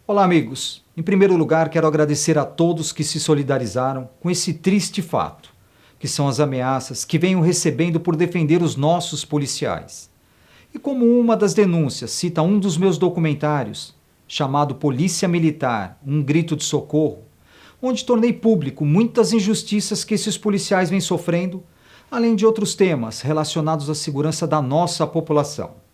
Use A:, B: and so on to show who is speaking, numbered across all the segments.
A: Olá, amigos. Em primeiro lugar, quero agradecer a todos que se solidarizaram com esse triste fato, que são as ameaças que venho recebendo por defender os nossos policiais. E como uma das denúncias cita um dos meus documentários, chamado Polícia Militar, um grito de socorro, onde tornei público muitas injustiças que esses policiais vêm sofrendo, além de outros temas relacionados à segurança da nossa população.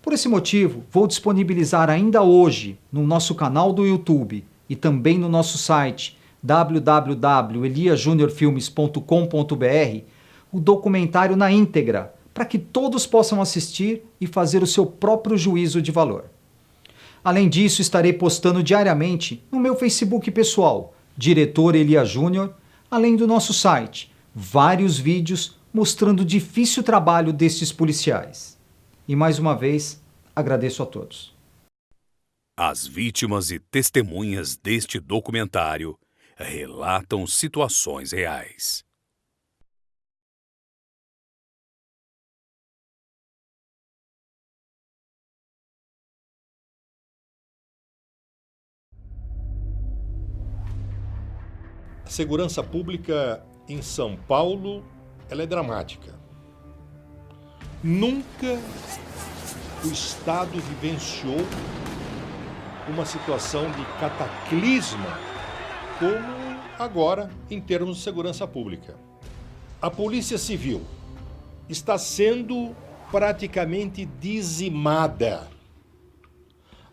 A: Por esse motivo, vou disponibilizar ainda hoje no nosso canal do YouTube e também no nosso site www.eliajuniorfilmes.com.br o documentário na íntegra, para que todos possam assistir e fazer o seu próprio juízo de valor. Além disso, estarei postando diariamente no meu Facebook pessoal, Diretor Elia Júnior, além do nosso site, vários vídeos mostrando o difícil trabalho destes policiais. E mais uma vez, agradeço a todos.
B: As vítimas e testemunhas deste documentário relatam situações reais.
C: A segurança pública em São Paulo, ela é dramática. Nunca o Estado vivenciou uma situação de cataclisma como agora em termos de segurança pública. A Polícia Civil está sendo praticamente dizimada.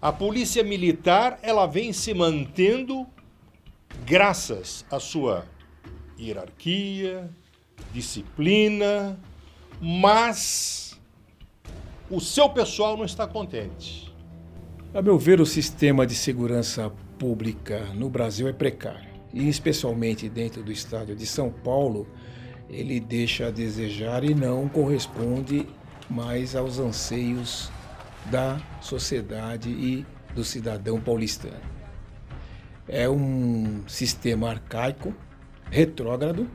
C: A Polícia Militar, ela vem se mantendo graças à sua hierarquia, disciplina, mas o seu pessoal não está contente.
D: A meu ver, o sistema de segurança pública no Brasil é precário. E especialmente dentro do estado de São Paulo, ele deixa a desejar e não corresponde mais aos anseios da sociedade e do cidadão paulistano. É um sistema arcaico, retrógrado,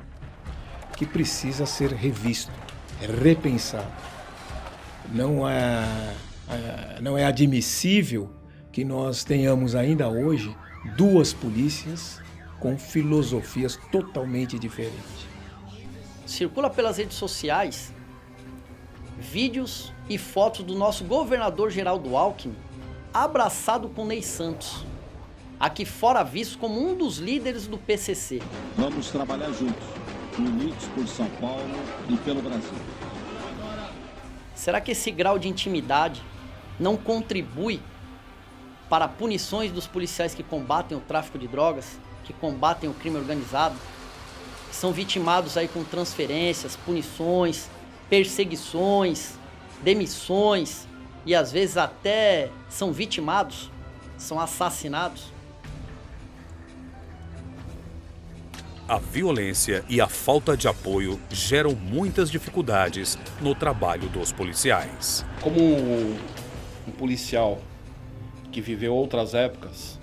D: que precisa ser revisto, repensado. Não é admissível que nós tenhamos ainda hoje duas polícias com filosofias totalmente diferentes.
E: Circula pelas redes sociais vídeos e fotos do nosso governador Geraldo Alckmin abraçado com Ney Santos, aqui fora visto como um dos líderes do PCC.
F: Vamos trabalhar juntos, unidos por São Paulo e pelo Brasil.
E: Será que esse grau de intimidade não contribui para punições dos policiais que combatem o tráfico de drogas, que combatem o crime organizado, que são vitimados aí com transferências, punições, perseguições, demissões e às vezes até são vitimados, são assassinados?
B: A violência e a falta de apoio geram muitas dificuldades no trabalho dos policiais.
G: Como um policial que viveu outras épocas,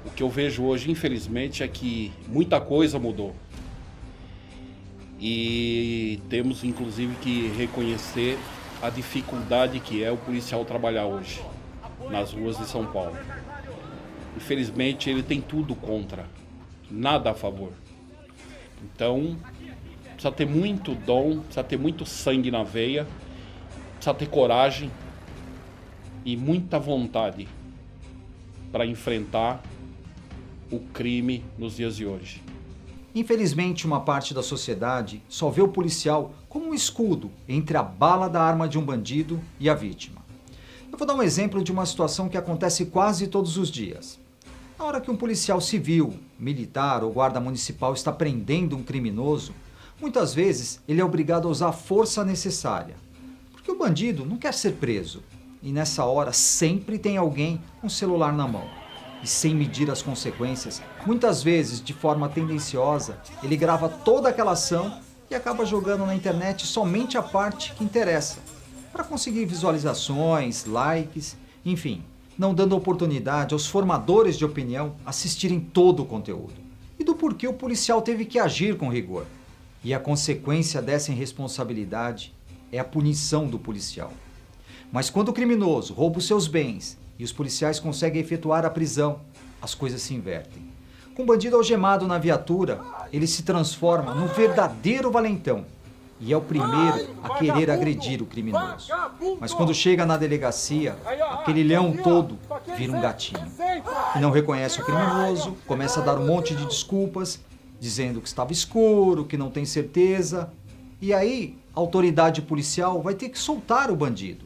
G: o que eu vejo hoje, infelizmente, é que muita coisa mudou. E temos, inclusive, que reconhecer a dificuldade que é o policial trabalhar hoje nas ruas de São Paulo. Infelizmente, ele tem tudo contra, nada a favor. Então, precisa ter muito dom, precisa ter muito sangue na veia, precisa ter coragem e muita vontade para enfrentar o crime nos dias de hoje.
A: Infelizmente, uma parte da sociedade só vê o policial como um escudo entre a bala da arma de um bandido e a vítima. Eu vou dar um exemplo de uma situação que acontece quase todos os dias. Na hora que um policial civil, militar ou guarda municipal está prendendo um criminoso, muitas vezes ele é obrigado a usar a força necessária, porque o bandido não quer ser preso, e nessa hora sempre tem alguém com o celular na mão. E sem medir as consequências, muitas vezes de forma tendenciosa, ele grava toda aquela ação e acaba jogando na internet somente a parte que interessa, para conseguir visualizações, likes, enfim, não dando oportunidade aos formadores de opinião assistirem todo o conteúdo. E do porquê o policial teve que agir com rigor. E a consequência dessa irresponsabilidade é a punição do policial. Mas quando o criminoso rouba os seus bens e os policiais conseguem efetuar a prisão. As coisas se invertem. Com o bandido algemado na viatura, ele se transforma num verdadeiro valentão e é o primeiro a querer agredir o criminoso. Mas quando chega na delegacia, aquele leão todo vira um gatinho. E não reconhece o criminoso, começa a dar um monte de desculpas, dizendo que estava escuro, que não tem certeza. E aí, a autoridade policial vai ter que soltar o bandido.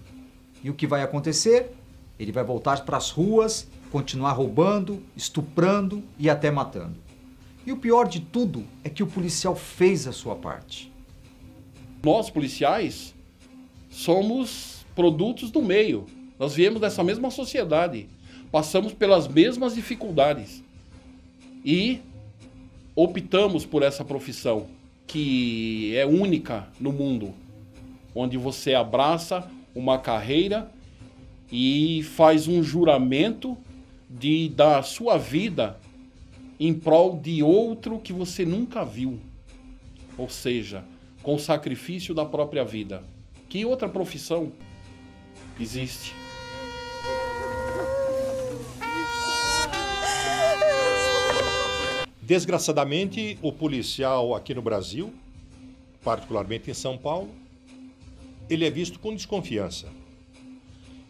A: E o que vai acontecer? Ele vai voltar para as ruas, continuar roubando, estuprando e até matando. E o pior de tudo é que o policial fez a sua parte.
G: Nós, policiais, somos produtos do meio. Nós viemos dessa mesma sociedade. Passamos pelas mesmas dificuldades. E optamos por essa profissão, que é única no mundo. Onde você abraça uma carreira e faz um juramento de dar a sua vida em prol de outro que você nunca viu. Ou seja, com o sacrifício da própria vida. Que outra profissão existe?
C: Desgraçadamente, o policial aqui no Brasil, particularmente em São Paulo, ele é visto com desconfiança.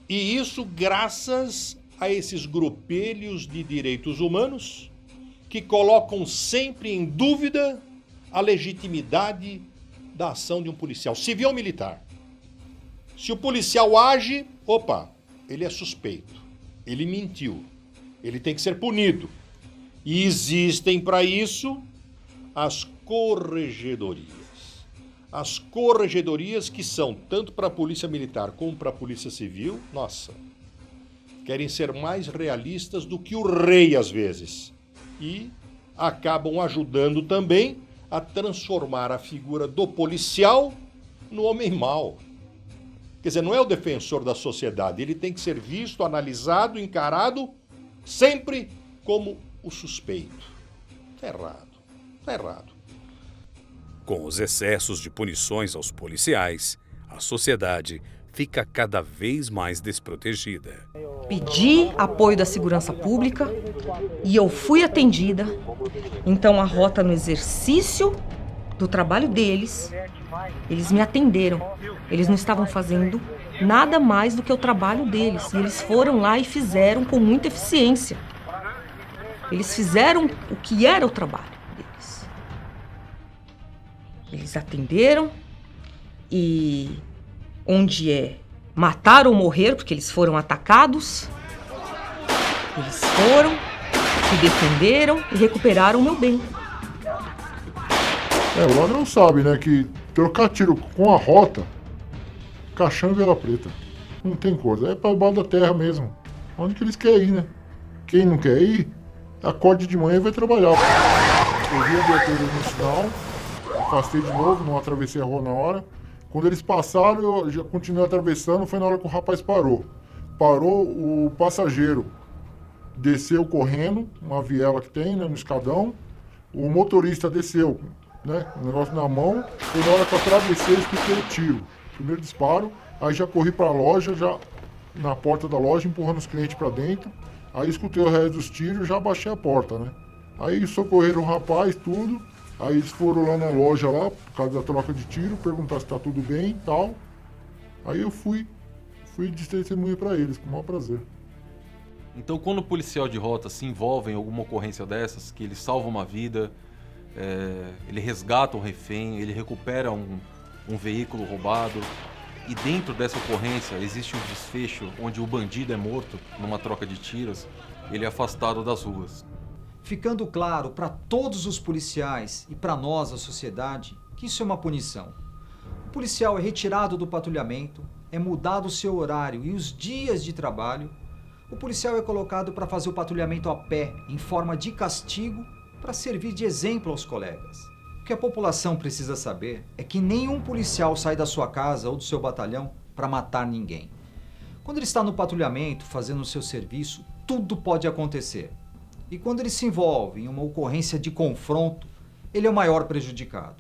C: E isso graças a esses grupelhos de direitos humanos que colocam sempre em dúvida a legitimidade da ação de um policial, civil ou militar. Se o policial age, ele é suspeito, ele mentiu, ele tem que ser punido. E existem para isso as corregedorias. As corregedorias que são tanto para a polícia militar como para a polícia civil, querem ser mais realistas do que o rei às vezes. E acabam ajudando também a transformar a figura do policial no homem mau. Quer dizer, não é o defensor da sociedade, ele tem que ser visto, analisado, encarado, sempre como o suspeito. Está errado.
B: Com os excessos de punições aos policiais, a sociedade fica cada vez mais desprotegida.
H: Pedi apoio da segurança pública e eu fui atendida. Então a rota no exercício do trabalho deles, eles me atenderam. Eles não estavam fazendo nada mais do que o trabalho deles. E eles foram lá e fizeram com muita eficiência. Eles fizeram o que era o trabalho deles. Eles atenderam e onde é matar ou morrer, porque eles foram atacados, eles foram, se defenderam e recuperaram o meu bem.
I: O ladrão sabe, né, que trocar tiro com a rota, caixão e vela preta. Não tem coisa, é pra baixo da terra mesmo. Onde que eles querem ir, né? Quem não quer ir, acorde de manhã e vai trabalhar. Eu vi a abertura no sinal, afastei de novo, não atravessei a rua na hora. Quando eles passaram, eu já continuei atravessando, foi na hora que o rapaz parou. Parou o passageiro, desceu correndo, uma viela que tem, né, no escadão. O motorista desceu, né, o negócio na mão. E na hora que eu atravessei, eu escutei o tiro. Primeiro disparo, aí já corri para a loja, já na porta da loja, empurrando os clientes para dentro. Aí escutei o resto dos tiros e já baixei a porta, né. Aí socorreram o rapaz, tudo. Aí eles foram lá na loja, lá, por causa da troca de tiro, perguntar se tá tudo bem e tal. Aí eu fui de testemunha para eles, com o maior prazer.
J: Então, quando o policial de rota se envolve em alguma ocorrência dessas, que ele salva uma vida, ele resgata um refém, ele recupera um veículo roubado, e dentro dessa ocorrência existe um desfecho onde o bandido é morto numa troca de tiros, ele é afastado das ruas.
A: Ficando claro para todos os policiais e para nós, a sociedade, que isso é uma punição. O policial é retirado do patrulhamento, é mudado o seu horário e os dias de trabalho. O policial é colocado para fazer o patrulhamento a pé, em forma de castigo, para servir de exemplo aos colegas. O que a população precisa saber é que nenhum policial sai da sua casa ou do seu batalhão para matar ninguém. Quando ele está no patrulhamento, fazendo o seu serviço, tudo pode acontecer. E quando ele se envolve em uma ocorrência de confronto, ele é o maior prejudicado.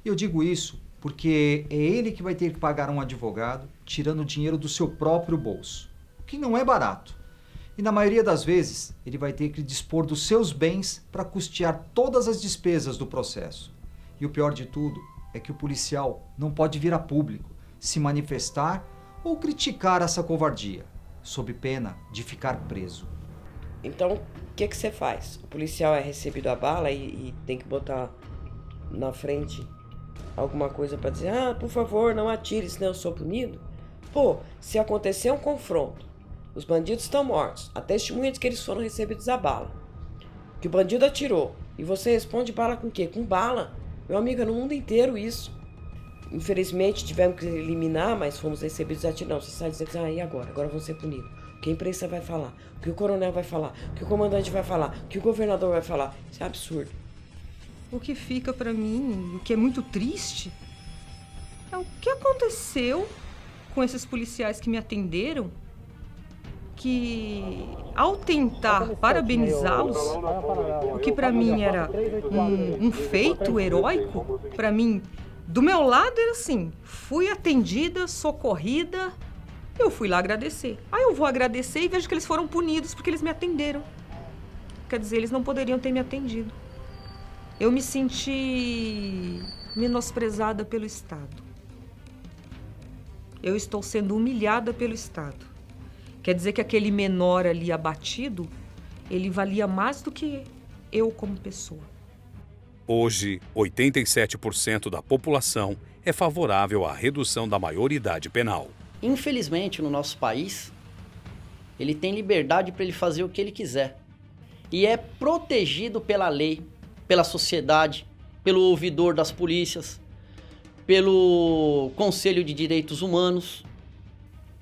A: E eu digo isso porque é ele que vai ter que pagar um advogado tirando dinheiro do seu próprio bolso, o que não é barato. E na maioria das vezes, ele vai ter que dispor dos seus bens para custear todas as despesas do processo. E o pior de tudo é que o policial não pode vir a público, se manifestar ou criticar essa covardia, sob pena de ficar preso.
K: Então, o que você faz? O policial é recebido a bala e tem que botar na frente alguma coisa para dizer: ah, por favor, não atire, senão eu sou punido? Pô, se acontecer um confronto, os bandidos estão mortos, a testemunha de que eles foram recebidos a bala, que o bandido atirou, e você responde bala com o quê? Com bala. Meu amigo, é no mundo inteiro isso. Infelizmente tivemos que eliminar, mas fomos recebidos a tiro. Não, você sai dizendo: ah, e agora? Agora vão ser punidos. O que a imprensa vai falar? O que o coronel vai falar? O que o comandante vai falar? O que o governador vai falar? Isso é absurdo.
H: O que fica pra mim, o que é muito triste, é o que aconteceu com esses policiais que me atenderam, que ao tentar parabenizá-los, o que pra mim era um feito heróico, pra mim, do meu lado era assim: fui atendida, socorrida, eu fui lá agradecer. Aí eu vou agradecer e vejo que eles foram punidos porque eles me atenderam. Quer dizer, eles não poderiam ter me atendido. Eu me senti menosprezada pelo Estado. Eu estou sendo humilhada pelo Estado. Quer dizer que aquele menor ali abatido, ele valia mais do que eu como pessoa.
B: Hoje, 87% da população é favorável à redução da maioridade penal.
E: Infelizmente, no nosso país, ele tem liberdade para ele fazer o que ele quiser. E é protegido pela lei, pela sociedade, pelo ouvidor das polícias, pelo Conselho de Direitos Humanos.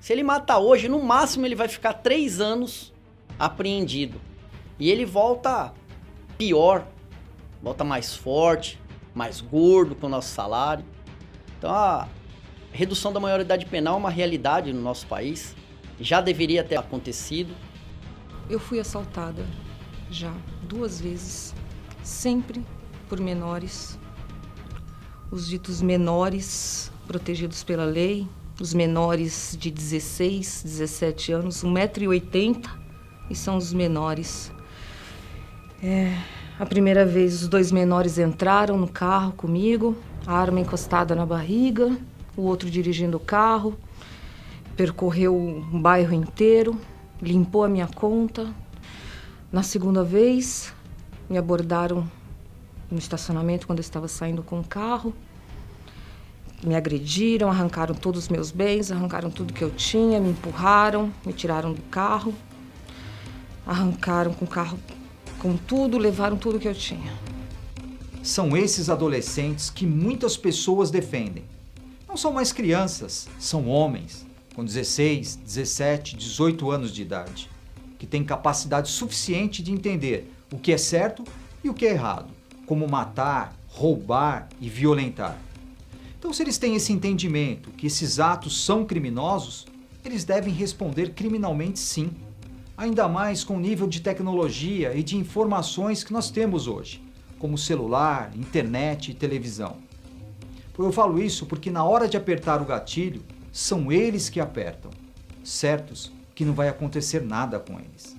E: Se ele mata hoje, no máximo ele vai ficar 3 anos apreendido. E ele volta pior, volta mais forte, mais gordo com o nosso salário. Então a redução da maioridade penal é uma realidade no nosso país. Já deveria ter acontecido.
H: Eu fui assaltada já 2 vezes, sempre por menores. Os ditos menores protegidos pela lei, os menores de 16, 17 anos, 1,80 m, e são os menores. A primeira vez os 2 menores entraram no carro comigo, a arma encostada na barriga, o outro dirigindo o carro, percorreu um bairro inteiro, limpou a minha conta. Na segunda vez, me abordaram no estacionamento quando eu estava saindo com o carro, me agrediram, arrancaram todos os meus bens, arrancaram tudo que eu tinha, me empurraram, me tiraram do carro, arrancaram com o carro com tudo, levaram tudo que eu tinha.
A: São esses adolescentes que muitas pessoas defendem. Não são mais crianças, são homens com 16, 17, 18 anos de idade, que têm capacidade suficiente de entender o que é certo e o que é errado, como matar, roubar e violentar. Então, se eles têm esse entendimento que esses atos são criminosos, eles devem responder criminalmente sim. Ainda mais com o nível de tecnologia e de informações que nós temos hoje, como celular, internet e televisão. Eu falo isso porque na hora de apertar o gatilho, são eles que apertam, certos que não vai acontecer nada com eles.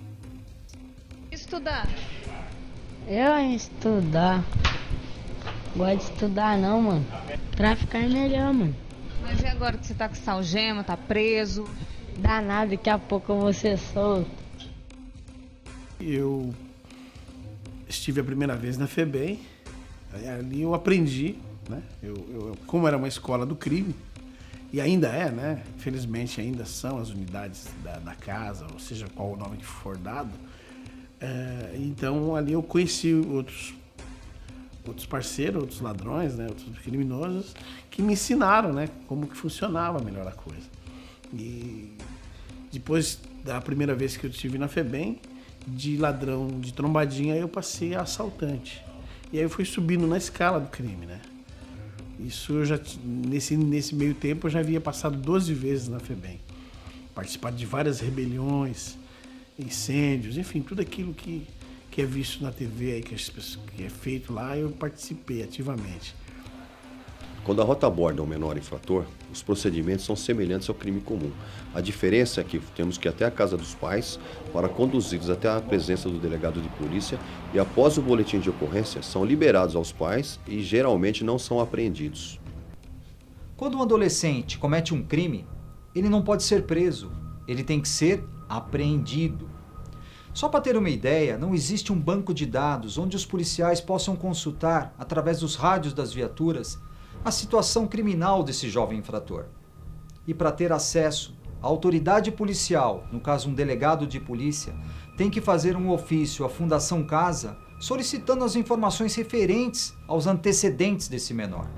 L: Estudar.
M: Eu estudar. Gosto de estudar não, mano. Pra ficar melhor, mano.
L: Mas e agora que você tá com essa algema, tá preso?
M: Dá nada, daqui a pouco eu vou ser solto.
N: Eu estive a primeira vez na FEBEM, ali eu aprendi, né? Como era uma escola do crime, e ainda é, né? Infelizmente ainda são as unidades da casa, ou seja, qual o nome que for dado. Então ali eu conheci outros parceiros, outros ladrões, né? Outros criminosos, que me ensinaram, né? Como que funcionava melhor a coisa. E depois da primeira vez que eu estive na FEBEM, de ladrão de trombadinha, eu passei a assaltante. E aí eu fui subindo na escala do crime, né? Isso eu já, nesse meio tempo, eu já havia passado 12 vezes na FEBEM. Participado de várias rebeliões, incêndios, enfim, tudo aquilo que é visto na TV, aí, que é feito lá, eu participei ativamente.
O: Quando a rota aborda um menor infrator, os procedimentos são semelhantes ao crime comum. A diferença é que temos que ir até a casa dos pais para conduzi-los até a presença do delegado de polícia e após o boletim de ocorrência são liberados aos pais e geralmente não são apreendidos.
A: Quando um adolescente comete um crime, ele não pode ser preso, ele tem que ser apreendido. Só para ter uma ideia, não existe um banco de dados onde os policiais possam consultar, através dos rádios das viaturas, a situação criminal desse jovem infrator. E para ter acesso, a autoridade policial, no caso um delegado de polícia, tem que fazer um ofício à Fundação Casa solicitando as informações referentes aos antecedentes desse menor.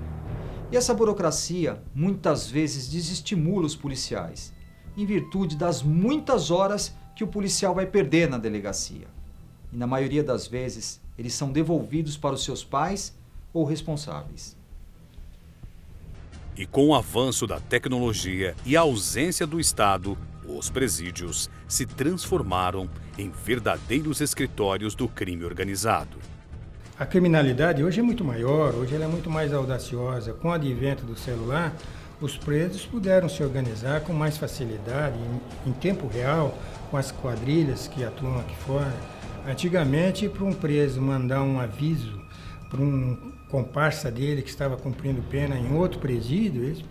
A: E essa burocracia muitas vezes desestimula os policiais, em virtude das muitas horas que o policial vai perder na delegacia. E na maioria das vezes, eles são devolvidos para os seus pais ou responsáveis.
B: E com o avanço da tecnologia e a ausência do Estado, os presídios se transformaram em verdadeiros escritórios do crime organizado.
P: A criminalidade hoje é muito maior, hoje ela é muito mais audaciosa. Com o advento do celular, os presos puderam se organizar com mais facilidade, em tempo real, com as quadrilhas que atuam aqui fora. Antigamente, para um preso mandar um aviso para um comparsa dele que estava cumprindo pena em outro presídio, ele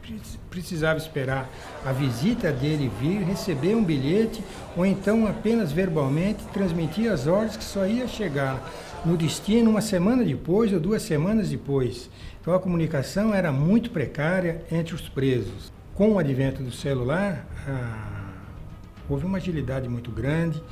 P: precisava esperar a visita dele vir, receber um bilhete, ou então apenas verbalmente transmitir as ordens que só ia chegar no destino uma semana depois ou 2 semanas depois. Então a comunicação era muito precária entre os presos. Com o advento do celular, houve uma agilidade muito grande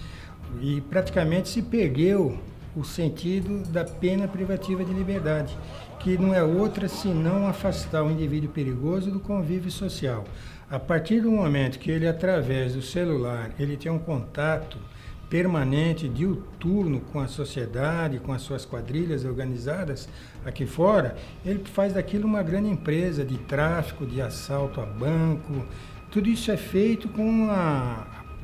P: e praticamente se perdeu o sentido da pena privativa de liberdade, que não é outra senão afastar o indivíduo perigoso do convívio social. A partir do momento que ele, através do celular, ele tem um contato permanente, diuturno com a sociedade, com as suas quadrilhas organizadas aqui fora, ele faz daquilo uma grande empresa de tráfico, de assalto a banco. Tudo isso é feito com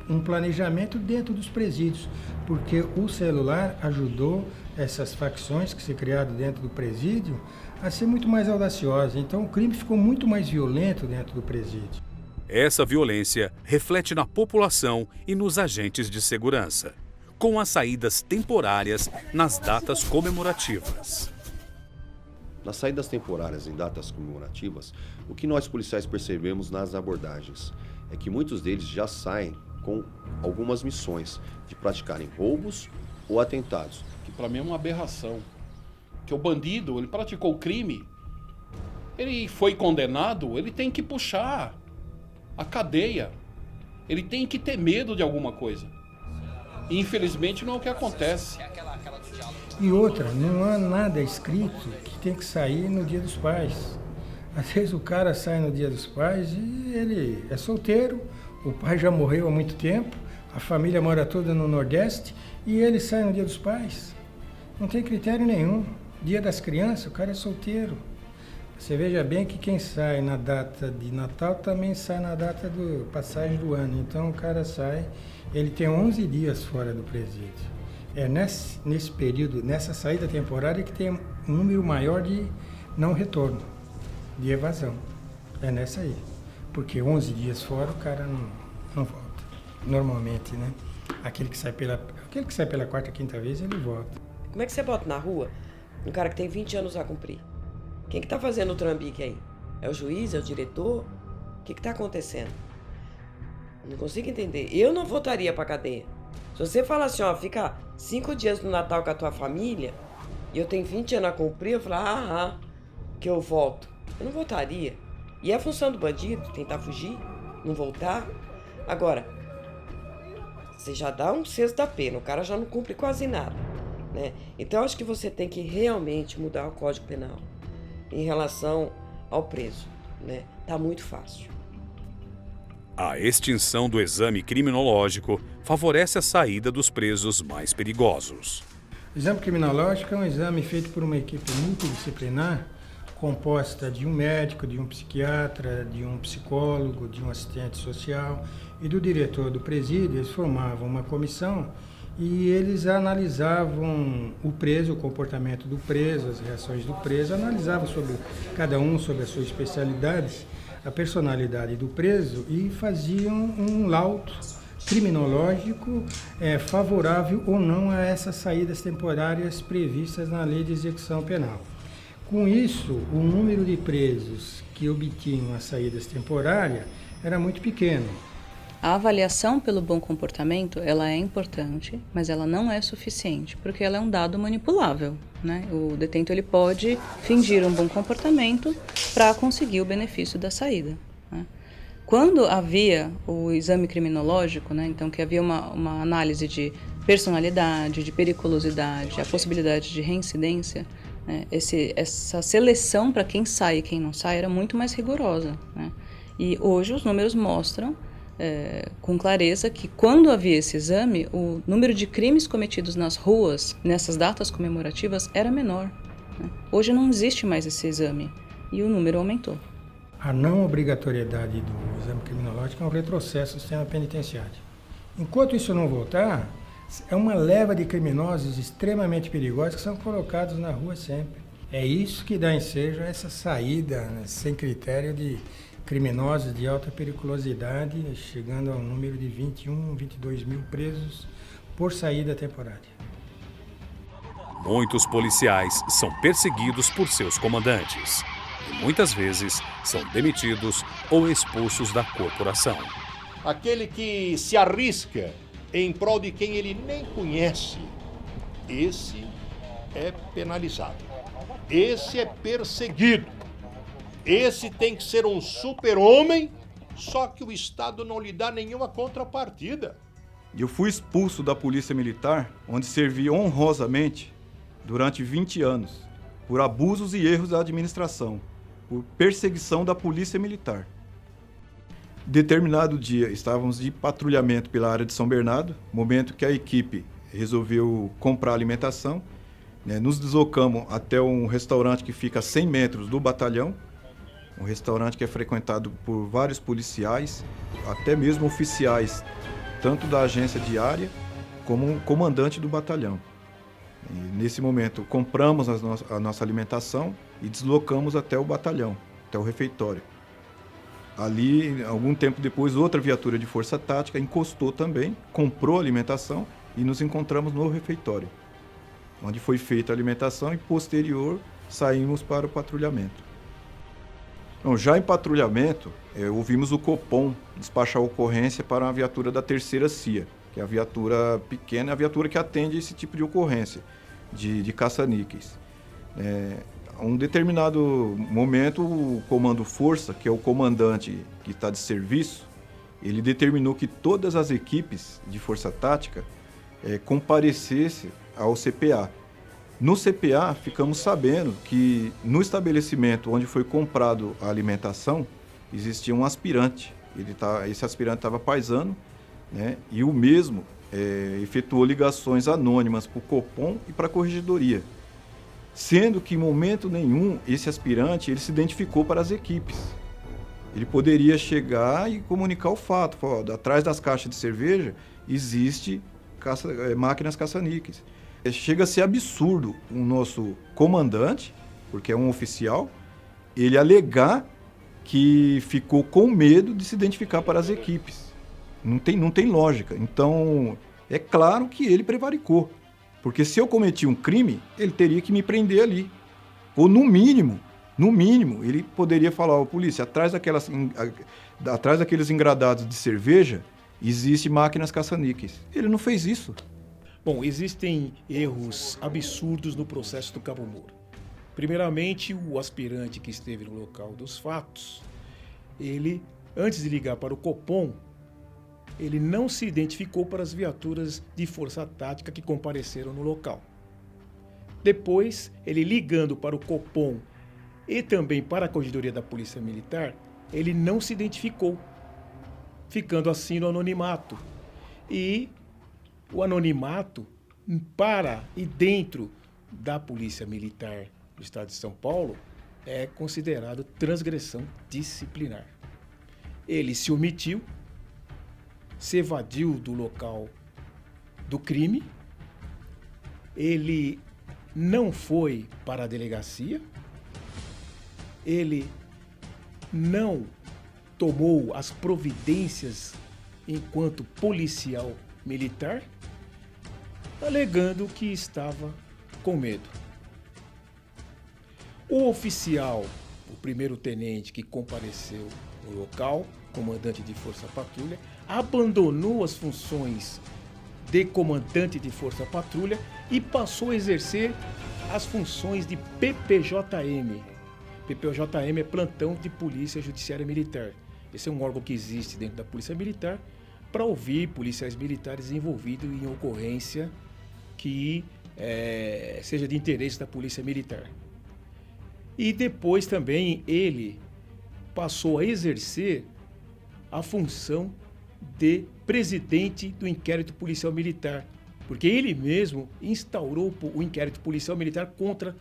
P: um planejamento dentro dos presídios, porque o celular ajudou essas facções que se criaram dentro do presídio a ser muito mais audaciosas. Então o crime ficou muito mais violento dentro do presídio.
B: Essa violência reflete na população e nos agentes de segurança, com as saídas temporárias nas datas comemorativas.
O: Nas saídas temporárias em datas comemorativas, o que nós policiais percebemos nas abordagens é que muitos deles já saem com algumas missões de praticarem roubos ou atentados.
G: Que para mim é uma aberração. Que o bandido, ele praticou o crime, ele foi condenado, ele tem que puxar a cadeia. Ele tem que ter medo de alguma coisa. E infelizmente não é o que acontece.
P: E outra, não há nada escrito que tem que sair no Dia dos Pais. Às vezes o cara sai no Dia dos Pais e ele é solteiro, o pai já morreu há muito tempo, a família mora toda no Nordeste e ele sai no Dia dos Pais. Não tem critério nenhum. Dia das Crianças, o cara é solteiro. Você veja bem que quem sai na data de Natal também sai na data do passagem do ano. Então o cara sai, ele tem 11 dias fora do presídio. É nesse período, nessa saída temporária que tem um número maior de não retorno, de evasão. É nessa aí. Porque 11 dias fora o cara não volta. Normalmente, né? Aquele que sai pela 4ª, 5ª vez, ele volta.
K: Como é que você bota na rua um cara que tem 20 anos a cumprir? Quem que tá fazendo o trambique aí? É o juiz? É o diretor? O que tá acontecendo? Não consigo entender. Eu não voltaria pra cadeia. Se você falar assim, ó, fica 5 dias no Natal com a tua família e eu tenho 20 anos a cumprir, eu falo, que eu volto. Eu não voltaria. E é a função do bandido tentar fugir, não voltar. Agora, você já dá um sexto da pena, o cara já não cumpre quase nada, né? Então, eu acho que você tem que realmente mudar o Código Penal em relação ao preso, né? Tá muito fácil.
B: A extinção do exame criminológico favorece a saída dos presos mais perigosos.
P: O exame criminológico é um exame feito por uma equipe multidisciplinar composta de um médico, de um psiquiatra, de um psicólogo, de um assistente social e do diretor do presídio. Eles formavam uma comissão e eles analisavam o preso, o comportamento do preso, as reações do preso, analisavam sobre cada um, sobre a sua especialidade, a personalidade do preso e faziam um laudo criminológico favorável ou não a essas saídas temporárias previstas na Lei de Execução Penal. Com isso, o número de presos que obtinham as saídas temporárias era muito pequeno.
Q: A avaliação pelo bom comportamento, ela é importante, mas ela não é suficiente, porque ela é um dado manipulável, né? O detento ele pode fingir um bom comportamento para conseguir o benefício da saída, né? Quando havia o exame criminológico, né, então que havia uma análise de personalidade, de periculosidade, a possibilidade de reincidência, né, essa seleção para quem sai e quem não sai era muito mais rigorosa, né? E hoje os números mostram com clareza que quando havia esse exame, o número de crimes cometidos nas ruas, nessas datas comemorativas, era menor, né? Hoje não existe mais esse exame e o número aumentou.
P: A não obrigatoriedade do exame criminológico é um retrocesso do sistema penitenciário. Enquanto isso não voltar, é uma leva de criminosos extremamente perigosos que são colocados na rua sempre. É isso que dá ensejo a essa saída, né, sem critério de criminosos de alta periculosidade, chegando ao número de 21, 22 mil presos por saída temporária.
B: Muitos policiais são perseguidos por seus comandantes e muitas vezes são demitidos ou expulsos da corporação.
C: Aquele que se arrisca em prol de quem ele nem conhece, esse é penalizado, esse é perseguido. Esse tem que ser um super-homem, só que o Estado não lhe dá nenhuma contrapartida.
R: Eu fui expulso da Polícia Militar, onde servi honrosamente durante 20 anos, por abusos e erros da administração, por perseguição da Polícia Militar. Determinado dia, estávamos de patrulhamento pela área de São Bernardo, momento que a equipe resolveu comprar alimentação, né? Nos deslocamos até um restaurante que fica a 100 metros do batalhão, um restaurante que é frequentado por vários policiais, até mesmo oficiais, tanto da agência diária como um comandante do batalhão. E nesse momento, compramos a nossa alimentação e deslocamos até o batalhão, até o refeitório. Ali, algum tempo depois, outra viatura de força tática encostou também, comprou a alimentação e nos encontramos no refeitório, onde foi feita a alimentação e, posterior, saímos para o patrulhamento. Então, já em patrulhamento, ouvimos o Copom despachar a ocorrência para uma viatura da 3ª CIA, que é a viatura pequena, a viatura que atende esse tipo de ocorrência, de caça-níqueis. A um determinado momento, o Comando Força, que é o comandante que está de serviço, ele determinou que todas as equipes de Força Tática comparecessem ao CPA. No CPA, ficamos sabendo que no estabelecimento onde foi comprado a alimentação, existia um aspirante. Esse aspirante estava paisano, né? E o mesmo efetuou ligações anônimas para o Copom e para a Corregedoria. Sendo que em momento nenhum esse aspirante ele se identificou para as equipes. Ele poderia chegar e comunicar o fato. Atrás das caixas de cerveja existe máquinas caça-níqueis. Chega a ser absurdo o nosso comandante, porque é um oficial, ele alegar que ficou com medo de se identificar para as equipes. Não tem lógica. Então, é claro que ele prevaricou. Porque se eu cometi um crime, ele teria que me prender ali. Ou no mínimo, ele poderia falar, polícia, atrás daqueles engradados de cerveja, existem máquinas caça-níqueis. Ele não fez isso.
D: Bom, existem erros absurdos no processo do Cabo Moura. Primeiramente, o aspirante que esteve no local dos fatos, ele, antes de ligar para o Copom, ele não se identificou para as viaturas de força tática que compareceram no local. Depois, ele ligando para o Copom e também para a Corregedoria da Polícia Militar, ele não se identificou, ficando assim no anonimato. E o anonimato para e dentro da Polícia Militar do Estado de São Paulo é considerado transgressão disciplinar. Ele se omitiu, se evadiu do local do crime, ele não foi para a delegacia, ele não tomou as providências enquanto policial militar, alegando que estava com medo. O oficial, o primeiro-tenente que compareceu no local, comandante de Força Patrulha, abandonou as funções de comandante de Força Patrulha e passou a exercer as funções de PPJM. PPJM é Plantão de Polícia Judiciária Militar. Esse é um órgão que existe dentro da Polícia Militar para ouvir policiais militares envolvidos em ocorrência que seja de interesse da Polícia Militar. E depois também ele passou a exercer a função de presidente do inquérito policial militar, porque ele mesmo instaurou o inquérito policial militar contra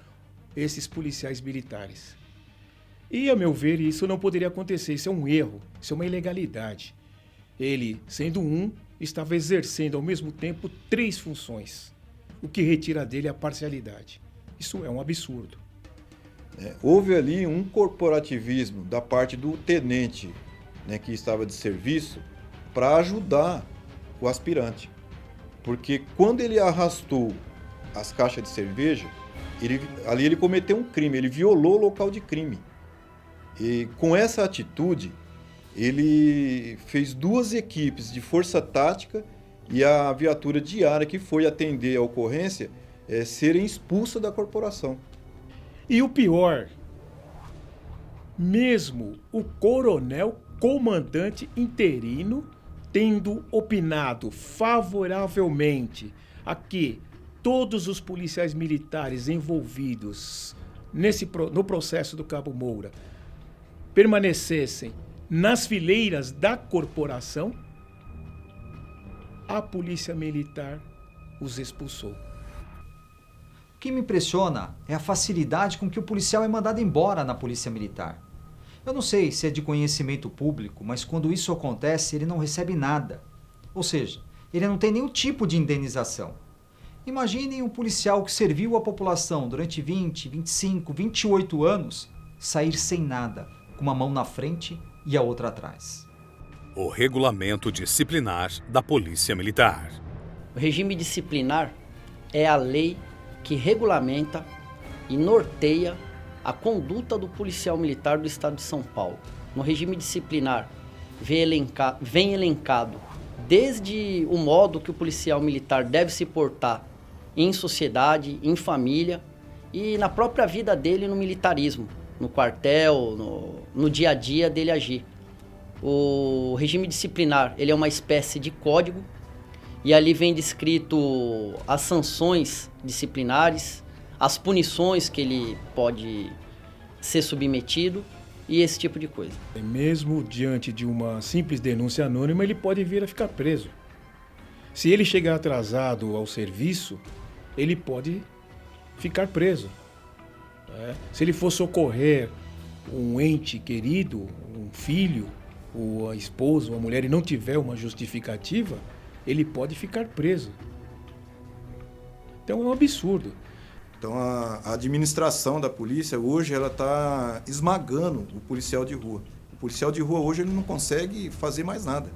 D: esses policiais militares. E, a meu ver, isso não poderia acontecer, isso é um erro, isso é uma ilegalidade. Ele, sendo estava exercendo ao mesmo tempo 3 funções, o que retira dele a parcialidade. Isso é um absurdo.
R: Houve ali um corporativismo da parte do tenente, que estava de serviço, para ajudar o aspirante. Porque quando ele arrastou as caixas de cerveja, ali ele cometeu um crime, ele violou o local de crime. E com essa atitude, ele fez 2 equipes de força tática e a viatura diária que foi atender a ocorrência serem expulsas da corporação.
D: E o pior, mesmo o coronel comandante interino tendo opinado favoravelmente a que todos os policiais militares envolvidos no processo do Cabo Moura permanecessem nas fileiras da corporação, a Polícia Militar os expulsou.
A: O que me impressiona é a facilidade com que o policial é mandado embora na Polícia Militar. Eu não sei se é de conhecimento público, mas quando isso acontece, ele não recebe nada. Ou seja, ele não tem nenhum tipo de indenização. Imaginem um policial que serviu a população durante 20, 25, 28 anos sair sem nada, com uma mão na frente e a outra atrás.
B: O regulamento disciplinar da Polícia Militar.
E: O regime disciplinar é a lei que regulamenta e norteia a conduta do policial militar do Estado de São Paulo. No regime disciplinar vem elencado desde o modo que o policial militar deve se portar em sociedade, em família e na própria vida dele no militarismo, no quartel, no dia a dia dele agir. O regime disciplinar, ele é uma espécie de código e ali vem descrito as sanções disciplinares, as punições que ele pode ser submetido e esse tipo de coisa.
D: Mesmo diante de uma simples denúncia anônima, ele pode vir a ficar preso. Se ele chegar atrasado ao serviço, ele pode ficar preso. Se ele for socorrer um ente querido, um filho, ou a esposa, ou a mulher, e não tiver uma justificativa, ele pode ficar preso. Então é um absurdo.
R: Então a administração da polícia hoje ela está esmagando o policial de rua. O policial de rua hoje ele não consegue fazer mais nada.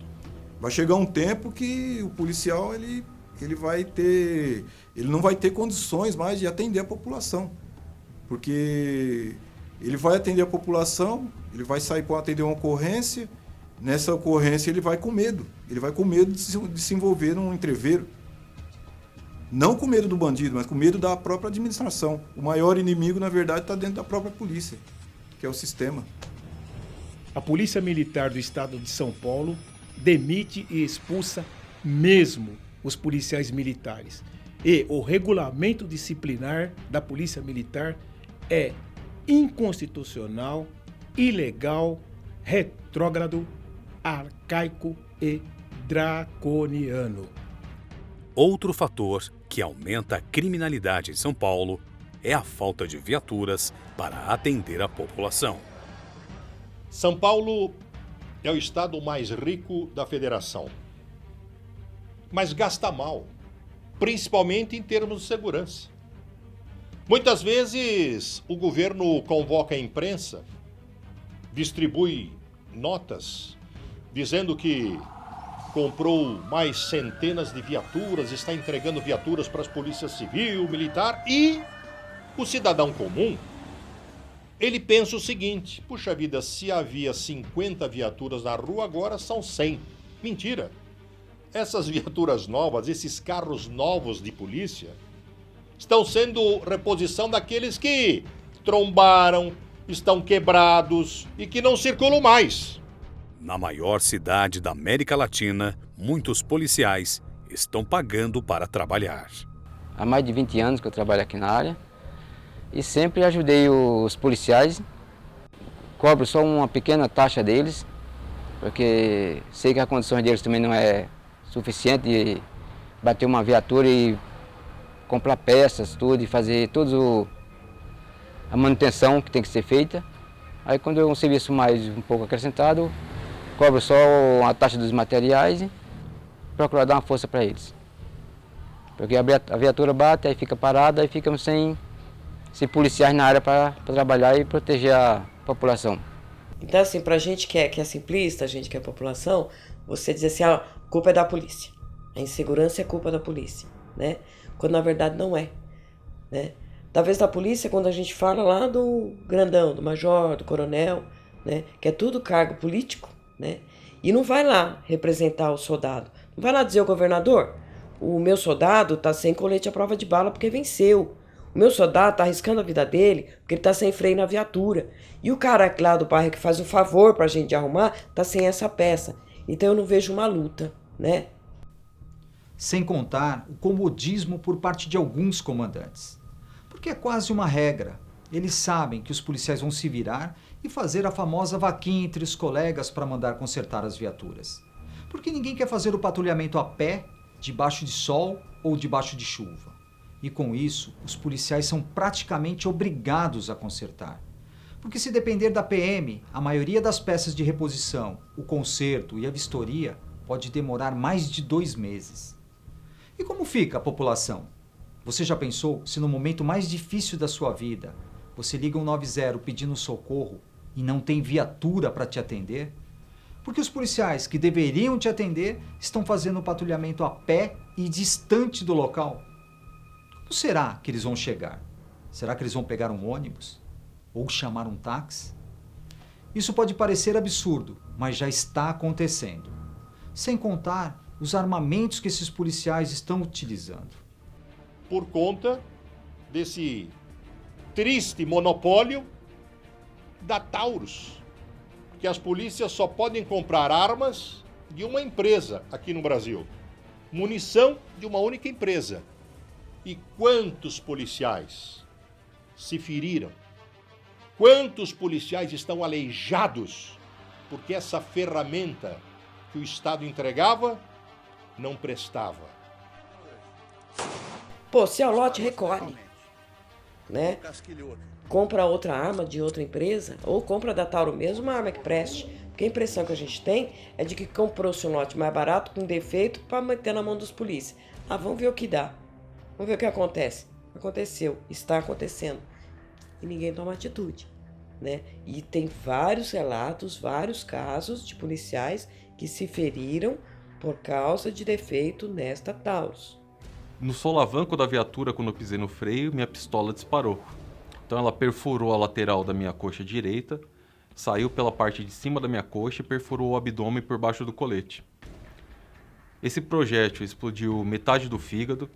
R: Vai chegar um tempo que o policial ele não vai ter condições mais de atender a população. Porque ele vai atender a população, ele vai sair para atender uma ocorrência, nessa ocorrência ele vai com medo. Ele vai com medo de se envolver num entreveiro. Não com medo do bandido, mas com medo da própria administração. O maior inimigo, na verdade, está dentro da própria polícia, que é o sistema.
D: A Polícia Militar do Estado de São Paulo demite e expulsa mesmo os policiais militares. E o regulamento disciplinar da Polícia Militar é inconstitucional, ilegal, retrógrado, arcaico e draconiano.
B: Outro fator que aumenta a criminalidade em São Paulo é a falta de viaturas para atender a população.
C: São Paulo é o estado mais rico da federação, mas gasta mal. principalmente em termos de segurança. Muitas vezes o governo convoca a imprensa, distribui notas, dizendo que comprou mais centenas de viaturas, está entregando viaturas para as polícias civil, militar, e o cidadão comum, ele pensa o seguinte: puxa vida, se havia 50 viaturas na rua, agora são 100. Mentira! Essas viaturas novas, esses carros novos de polícia, estão sendo reposição daqueles que trombaram, estão quebrados e que não circulam mais.
B: Na maior cidade da América Latina, muitos policiais estão pagando para trabalhar.
S: Há mais de 20 anos que eu trabalho aqui na área e sempre ajudei os policiais. Cobro só uma pequena taxa deles, porque sei que as condições deles também não é suficiente de bater uma viatura e comprar peças, tudo, e fazer toda a manutenção que tem que ser feita. Aí quando é um serviço mais um pouco acrescentado, cobro só a taxa dos materiais e procuro dar uma força para eles. Porque a viatura bate, aí fica parada, aí ficamos sem policiais na área para trabalhar e proteger a população.
K: Então, assim, pra gente que é simplista, a gente que é população, você diz assim, a culpa é da polícia. A insegurança é culpa da polícia, né? Quando na verdade não é, né? Talvez da polícia, quando a gente fala lá do grandão, do major, do coronel, né? Que é tudo cargo político, né? E não vai lá representar o soldado. Não vai lá dizer ao governador, o meu soldado tá sem colete à prova de bala porque venceu. O meu soldado tá arriscando a vida dele porque ele tá sem freio na viatura. E o cara lá do bairro que faz o favor pra gente arrumar tá sem essa peça. Então eu não vejo uma luta, né?
A: Sem contar o comodismo por parte de alguns comandantes. Porque é quase uma regra. Eles sabem que os policiais vão se virar e fazer a famosa vaquinha entre os colegas para mandar consertar as viaturas. Porque ninguém quer fazer o patrulhamento a pé, debaixo de sol ou debaixo de chuva. E com isso, os policiais são praticamente obrigados a consertar. Porque se depender da PM, a maioria das peças de reposição, o conserto e a vistoria pode demorar mais de 2 meses. E como fica a população? Você já pensou se no momento mais difícil da sua vida, você liga 190 pedindo socorro e não tem viatura para te atender? Porque os policiais que deveriam te atender estão fazendo o patrulhamento a pé e distante do local. Como será que eles vão chegar? Será que eles vão pegar um ônibus? Ou chamar um táxi? Isso pode parecer absurdo, mas já está acontecendo. Sem contar os armamentos que esses policiais estão utilizando.
C: Por conta desse triste monopólio da Taurus, que as polícias só podem comprar armas de uma empresa aqui no Brasil, munição de uma única empresa. E quantos policiais se feriram? Quantos policiais estão aleijados porque essa ferramenta que o Estado entregava não prestava?
K: Pô, se é o lote, recolhe, né? Compra outra arma de outra empresa, ou compra da Tauro mesmo uma arma que preste. Porque a impressão que a gente tem é de que comprou-se um lote mais barato, com defeito, para meter na mão dos polícias. Ah, vamos ver o que dá. Vamos ver o que acontece. Aconteceu, está acontecendo. E ninguém toma atitude, né? E tem vários relatos, vários casos de policiais que se feriram por causa de defeito nesta Taurus.
J: No solavanco da viatura, quando eu pisei no freio, minha pistola disparou. Então ela perfurou a lateral da minha coxa direita, saiu pela parte de cima da minha coxa e perfurou o abdômen por baixo do colete. Esse projétil explodiu metade do fígado,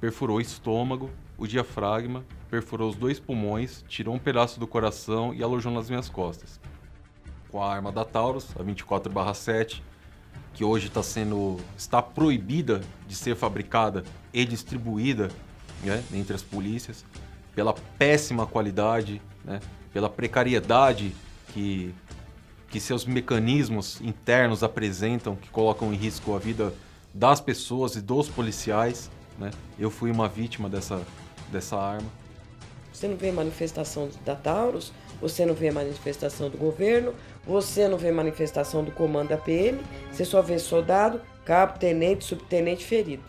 J: perfurou o estômago, o diafragma, perfurou os 2 pulmões, tirou um pedaço do coração e alojou nas minhas costas. Com a arma da Taurus, a 24/7, que hoje está proibida de ser fabricada e distribuída, né, entre as polícias, pela péssima qualidade, né, pela precariedade que seus mecanismos internos apresentam, que colocam em risco a vida das pessoas e dos policiais, né? Eu fui uma vítima dessa arma.
K: Você não vê manifestação da Taurus, você não vê manifestação do governo, você não vê manifestação do comando da PM, você só vê soldado, cabo, tenente, subtenente ferido,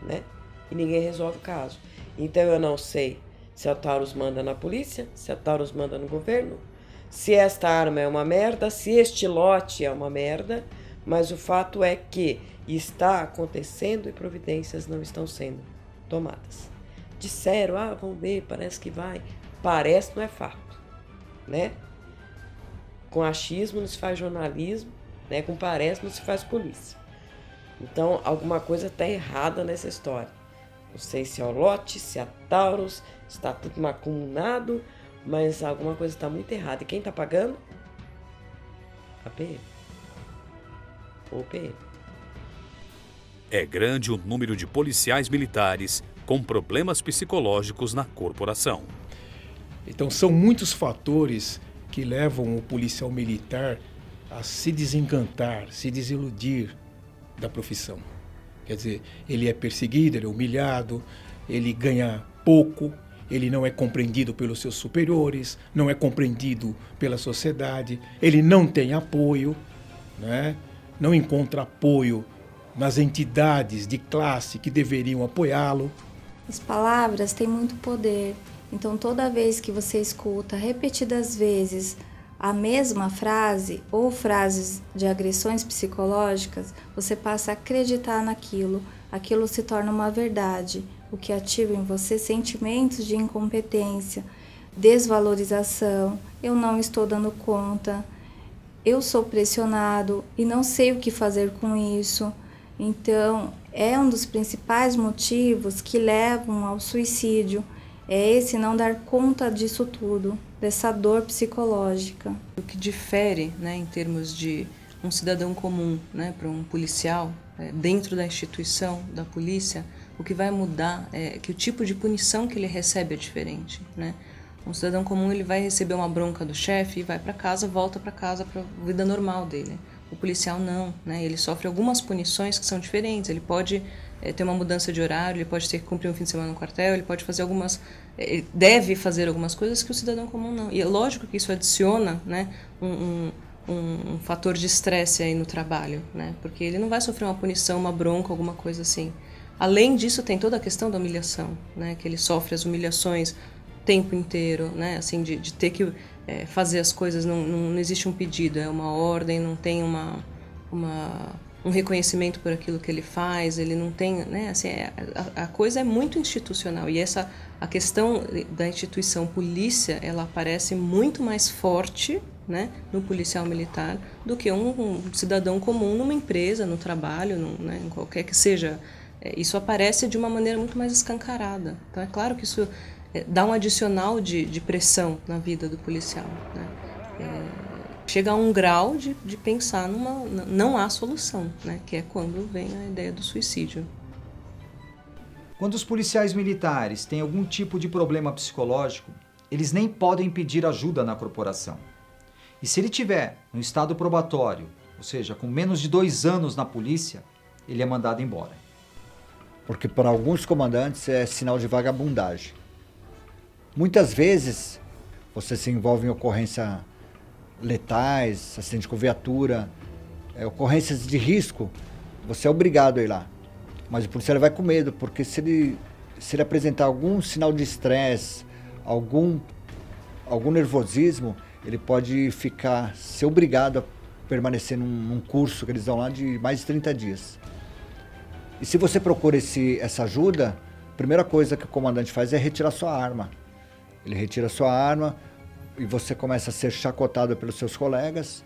K: né? E ninguém resolve o caso. Então eu não sei se a Taurus manda na polícia, se a Taurus manda no governo, se esta arma é uma merda, se este lote é uma merda, mas o fato é que está acontecendo e providências não estão sendo tomadas. Disseram, vamos ver, parece que vai. Parece, não é fato, né? Com achismo não se faz jornalismo, né? Com parece não se faz polícia. Então, alguma coisa está errada nessa história. Não sei se é o lote, se é a Taurus, se está tudo macumunado, mas alguma coisa está muito errada. E quem está pagando? A PM. Ou PM.
B: É grande o número de policiais militares com problemas psicológicos na corporação.
D: Então são muitos fatores que levam o policial militar a se desencantar, se desiludir da profissão. Quer dizer, ele é perseguido, ele é humilhado, ele ganha pouco, ele não é compreendido pelos seus superiores, não é compreendido pela sociedade, ele não tem apoio, né? Não encontra apoio nas entidades de classe que deveriam apoiá-lo.
T: As palavras têm muito poder, então toda vez que você escuta repetidas vezes a mesma frase ou frases de agressões psicológicas, você passa a acreditar naquilo, aquilo se torna uma verdade, o que ativa em você sentimentos de incompetência, desvalorização, eu não estou dando conta, eu sou pressionado e não sei o que fazer com isso. Então, é um dos principais motivos que levam ao suicídio, é esse não dar conta disso tudo, dessa dor psicológica.
Q: O que difere, né, em termos de um cidadão comum, né, para um policial, dentro da instituição da polícia, o que vai mudar é que o tipo de punição que ele recebe é diferente, né? Um cidadão comum ele vai receber uma bronca do chefe e vai para casa, volta para casa para a vida normal dele. O policial não, né? Ele sofre algumas punições que são diferentes. Ele pode ter uma mudança de horário, ele pode ter que cumprir um fim de semana no quartel, ele pode fazer algumas, ele deve fazer algumas coisas que o cidadão comum não. E é lógico que isso adiciona, né, um fator de estresse aí no trabalho, né? Porque ele não vai sofrer uma punição, uma bronca, alguma coisa assim. Além disso, tem toda a questão da humilhação, né? Que ele sofre as humilhações o tempo inteiro, né? Assim, de ter que fazer as coisas, não existe um pedido, é uma ordem, não tem um reconhecimento por aquilo que ele faz, ele não tem, né? Assim, a coisa é muito institucional e a questão da instituição polícia, ela aparece muito mais forte, né, no policial militar do que um cidadão comum numa empresa, no trabalho, né, em qualquer que seja. Isso aparece de uma maneira muito mais escancarada. Então é claro que isso dá um adicional de pressão na vida do policial, né? Chega a um grau de pensar não há solução, né? Que é quando vem a ideia do suicídio.
A: Quando os policiais militares têm algum tipo de problema psicológico, eles nem podem pedir ajuda na corporação. E se ele tiver no estado probatório, ou seja, com menos de 2 anos na polícia, ele é mandado embora.
U: Porque para alguns comandantes é sinal de vagabundagem. Muitas vezes você se envolve em ocorrência letais, acidente com viatura, ocorrências de risco, você é obrigado a ir lá. Mas o policial vai com medo, porque se ele apresentar algum sinal de estresse, algum nervosismo, ele pode ser obrigado a permanecer num curso que eles dão lá de mais de 30 dias. E se você procura essa ajuda, a primeira coisa que o comandante faz é retirar sua arma. Ele retira sua arma e você começa a ser chacotado pelos seus colegas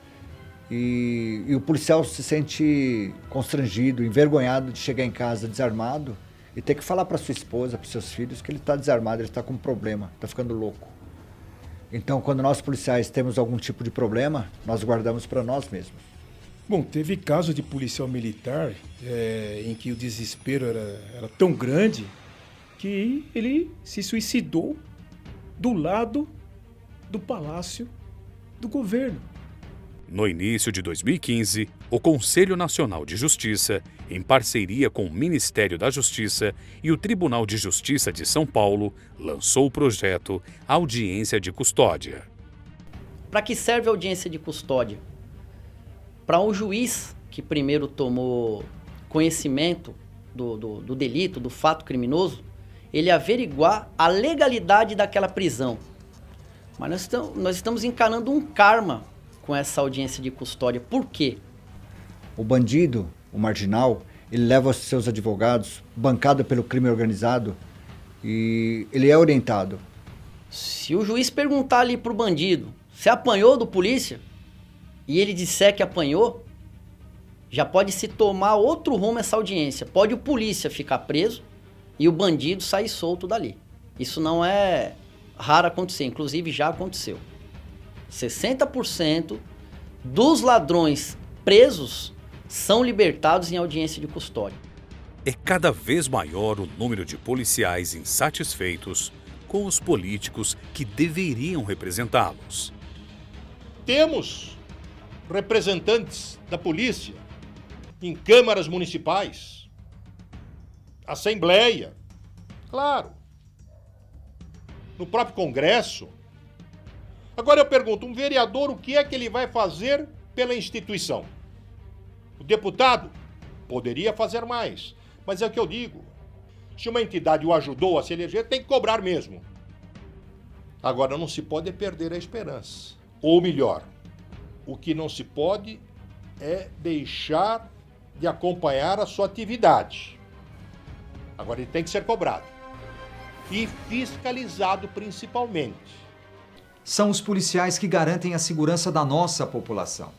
U: e o policial se sente constrangido, envergonhado de chegar em casa desarmado e ter que falar para sua esposa, para seus filhos que ele está desarmado, ele está com um problema, está ficando louco. Então, quando nós policiais temos algum tipo de problema, nós guardamos para nós mesmos.
D: Bom, teve caso de policial militar em que o desespero era tão grande que ele se suicidou do lado do Palácio do Governo.
B: No início de 2015, o Conselho Nacional de Justiça, em parceria com o Ministério da Justiça e o Tribunal de Justiça de São Paulo, lançou o projeto Audiência de Custódia.
E: Para que serve a audiência de custódia? Para o juiz que primeiro tomou conhecimento do delito, do fato criminoso, ele averiguar a legalidade daquela prisão. Mas nós estamos encarando um karma com essa audiência de custódia. Por quê?
U: O bandido, o marginal, ele leva os seus advogados, bancado pelo crime organizado, e ele é orientado.
E: Se o juiz perguntar ali pro bandido, você apanhou do polícia? E ele disser que apanhou, já pode se tomar outro rumo essa audiência. Pode o polícia ficar preso e o bandido sair solto dali. Isso não é raro acontecer, inclusive já aconteceu. 60% dos ladrões presos são libertados em audiência de custódia.
B: É cada vez maior o número de policiais insatisfeitos com os políticos que deveriam representá-los.
C: Temos representantes da polícia em câmaras municipais, assembleia, claro, no próprio Congresso. Agora eu pergunto, um vereador, o que é que ele vai fazer pela instituição? O deputado poderia fazer mais, mas é o que eu digo. Se uma entidade o ajudou a se eleger, tem que cobrar mesmo. Agora, não se pode perder a esperança. Ou melhor, o que não se pode é deixar de acompanhar a sua atividade. Agora, ele tem que ser cobrado. E fiscalizado principalmente.
A: São os policiais que garantem a segurança da nossa população.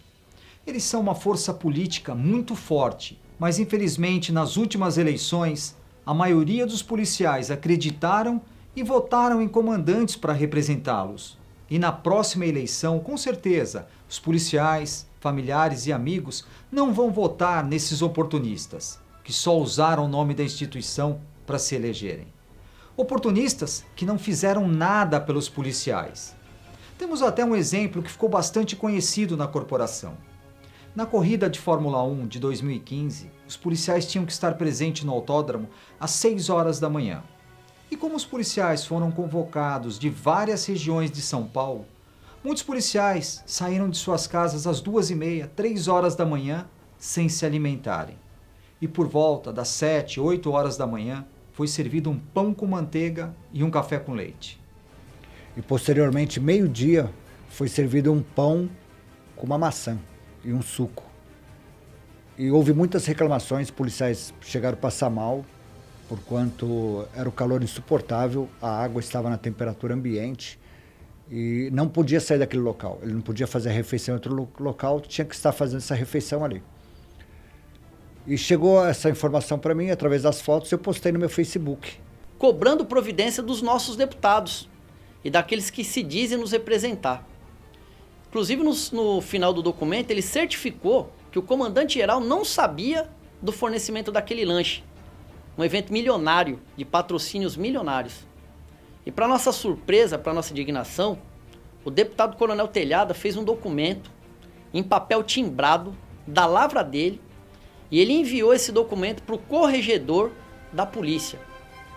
A: Eles são uma força política muito forte, mas infelizmente nas últimas eleições, a maioria dos policiais acreditaram e votaram em comandantes para representá-los. E na próxima eleição, com certeza, os policiais, familiares e amigos não vão votar nesses oportunistas, que só usaram o nome da instituição para se elegerem. Oportunistas que não fizeram nada pelos policiais. Temos até um exemplo que ficou bastante conhecido na corporação. Na corrida de Fórmula 1 de 2015, os policiais tinham que estar presentes no autódromo às 6 horas da manhã. E como os policiais foram convocados de várias regiões de São Paulo, muitos policiais saíram de suas casas às 2h30, 3 horas da manhã, sem se alimentarem. E por volta das 7, 8 horas da manhã, foi servido um pão com manteiga e um café com leite.
U: E posteriormente, meio-dia, foi servido um pão com uma maçã e um suco. E houve muitas reclamações, policiais chegaram a passar mal, porquanto era o calor insuportável, a água estava na temperatura ambiente e não podia sair daquele local. Ele não podia fazer a refeição em outro local, tinha que estar fazendo essa refeição ali. E chegou essa informação para mim através das fotos, eu postei no meu Facebook.
E: Cobrando providência dos nossos deputados e daqueles que se dizem nos representar. Inclusive, no final do documento, ele certificou que o comandante-geral não sabia do fornecimento daquele lanche. Um evento milionário, de patrocínios milionários. E para nossa surpresa, para nossa indignação, o deputado Coronel Telhada fez um documento em papel timbrado da lavra dele e ele enviou esse documento para o corregedor da polícia,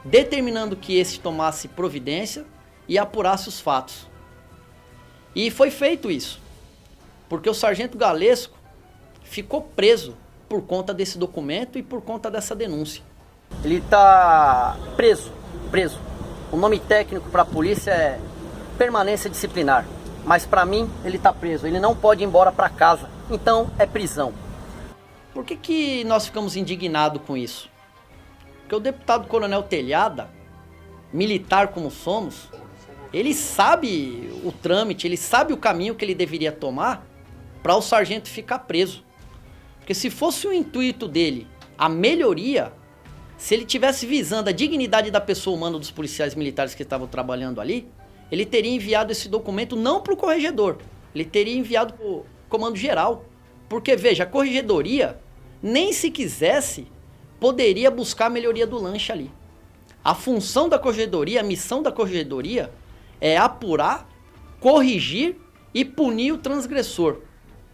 E: determinando que esse tomasse providência e apurasse os fatos. E foi feito isso, porque o sargento Galesco ficou preso por conta desse documento e por conta dessa denúncia. Ele está preso. O nome técnico para a polícia é permanência disciplinar, mas para mim ele está preso, ele não pode ir embora para casa, então é prisão. Por que nós ficamos indignados com isso? Porque o deputado Coronel Telhada, militar como somos, ele sabe o trâmite, ele sabe o caminho que ele deveria tomar para o sargento ficar preso. Porque se fosse o intuito dele a melhoria, se ele tivesse visando a dignidade da pessoa humana dos policiais militares que estavam trabalhando ali, ele teria enviado esse documento não para o corregedor, ele teria enviado para o comando geral. Porque, veja, a corregedoria, nem se quisesse, poderia buscar a melhoria do lanche ali. A função da corregedoria, a missão da corregedoria é apurar, corrigir e punir o transgressor.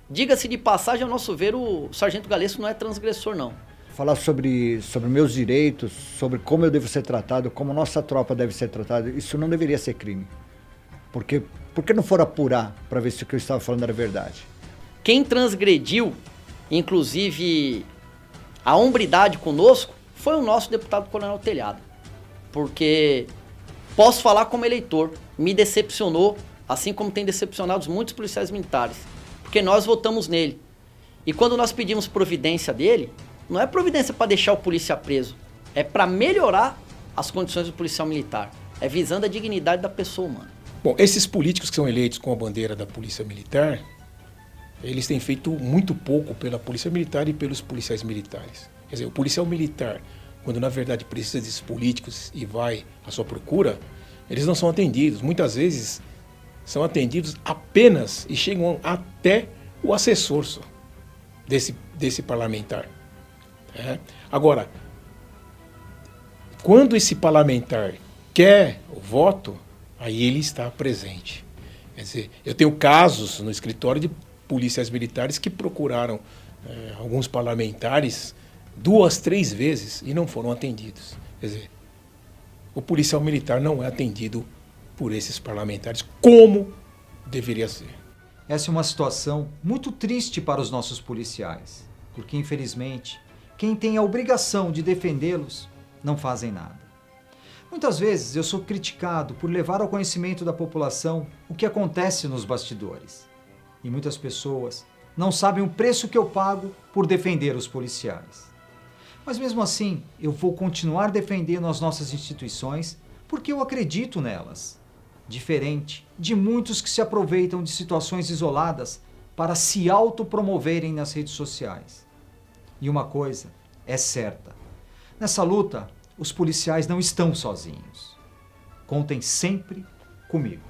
E: Diga-se de passagem, ao nosso ver, o sargento Galesco não é transgressor, não.
U: Falar sobre meus direitos, sobre como eu devo ser tratado, como nossa tropa deve ser tratada, isso não deveria ser crime. Por que não for apurar para ver se o que eu estava falando era verdade?
E: Quem transgrediu, inclusive, a hombridade conosco, foi o nosso deputado Coronel Telhado. Porque posso falar como eleitor, me decepcionou, assim como tem decepcionado muitos policiais militares. Porque nós votamos nele. E quando nós pedimos providência dele, não é providência para deixar o polícia preso, é para melhorar as condições do policial militar. É visando a dignidade da pessoa humana.
D: Bom, esses políticos que são eleitos com a bandeira da Polícia Militar, eles têm feito muito pouco pela Polícia Militar e pelos policiais militares. Quer dizer, o policial militar, quando na verdade precisa desses políticos e vai à sua procura, eles não são atendidos. Muitas vezes são atendidos apenas e chegam até o assessor só desse parlamentar. Agora, quando esse parlamentar quer o voto, aí ele está presente. Quer dizer, eu tenho casos no escritório de policiais militares que procuraram alguns parlamentares 2, 3 vezes e não foram atendidos. Quer dizer, o policial militar não é atendido por esses parlamentares como deveria ser.
A: Essa é uma situação muito triste para os nossos policiais, porque infelizmente quem tem a obrigação de defendê-los não fazem nada. Muitas vezes eu sou criticado por levar ao conhecimento da população o que acontece nos bastidores. E muitas pessoas não sabem o preço que eu pago por defender os policiais. Mas mesmo assim, eu vou continuar defendendo as nossas instituições porque eu acredito nelas. Diferente de muitos que se aproveitam de situações isoladas para se autopromoverem nas redes sociais. E uma coisa é certa: nessa luta, os policiais não estão sozinhos. Contem sempre comigo.